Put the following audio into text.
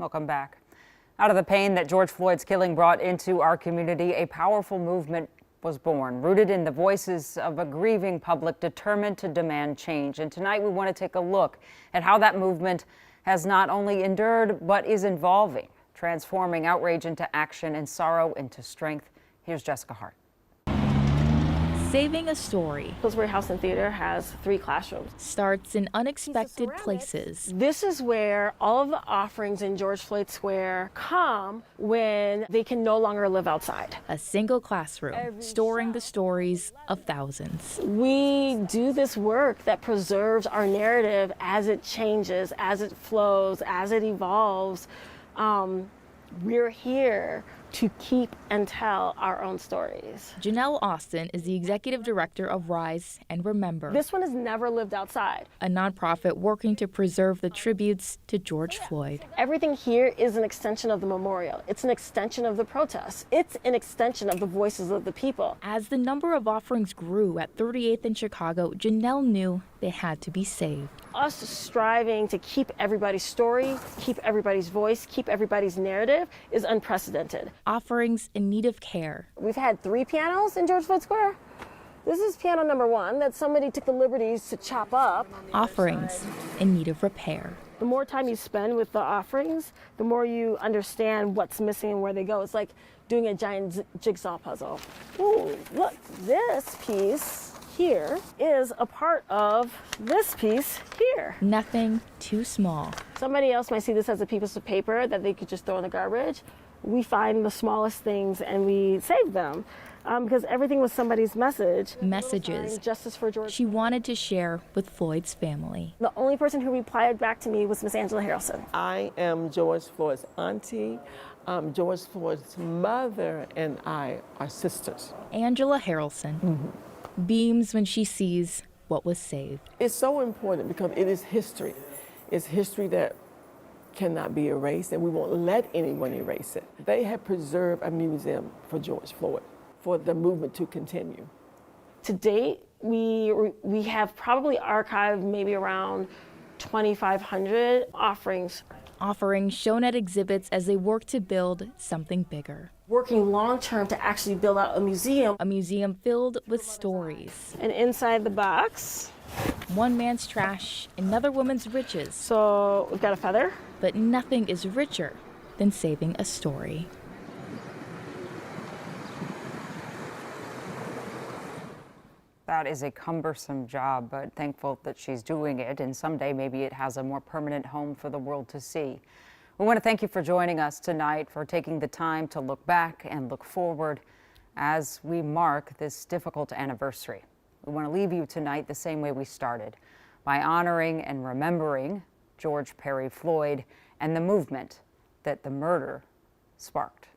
Welcome back. Out of the pain that George Floyd's killing brought into our community, a powerful movement was born, rooted in the voices of a grieving public determined to demand change. And tonight we want to take a look at how that movement has not only endured, but is evolving, transforming outrage into action and sorrow into strength. Here's Jessica Hart. Saving a Story. Pillsbury House and Theater has 3 classrooms. Starts in unexpected places. This is where all of the offerings in George Floyd Square come when they can no longer live outside. A single classroom, storing the stories of thousands. We do this work that preserves our narrative as it changes, as it flows, as it evolves. We're here to keep and tell our own stories. Janelle Austin is the executive director of Rise and Remember. This one has never lived outside. A nonprofit working to preserve the tributes to George Floyd. Everything here is an extension of the memorial. It's an extension of the protests. It's an extension of the voices of the people. As the number of offerings grew at 38th and Chicago, Janelle knew they had to be saved. Us striving to keep everybody's story, keep everybody's voice, keep everybody's narrative is unprecedented. Offerings in need of care. We've had 3 pianos in George Floyd Square. This is piano number 1 that somebody took the liberties to chop up. Offerings in need of repair. The more time you spend with the offerings, the more you understand what's missing and where they go. It's like doing a giant jigsaw puzzle. Ooh, look, this piece here is a part of this piece here. Nothing too small. Somebody else might see this as a piece of paper that they could just throw in the garbage. We find the smallest things and we save them because everything was somebody's message. Messages Justice for George. she wanted to share with Floyd's family. The only person who replied back to me was Miss Angela Harrelson. I am George Floyd's auntie. George Floyd's mother and I are sisters. Angela Harrelson beams when she sees what was saved. It's so important because it is history. It's history that cannot be erased, and we won't let anyone erase it. They have preserved a museum for George Floyd, for the movement to continue. To date, we have probably archived maybe around 2,500 offerings. Offerings shown at exhibits as they work to build something bigger. Working long term to actually build out a museum. A museum filled with stories. And inside the box, one man's trash, another woman's riches. So we've got a feather. But nothing is richer than saving a story. That is a cumbersome job, but thankful that she's doing it, and someday maybe it has a more permanent home for the world to see. We want to thank you for joining us tonight, for taking the time to look back and look forward as we mark this difficult anniversary. We want to leave you tonight the same way we started, by honoring and remembering George Perry Floyd and the movement that the murder sparked.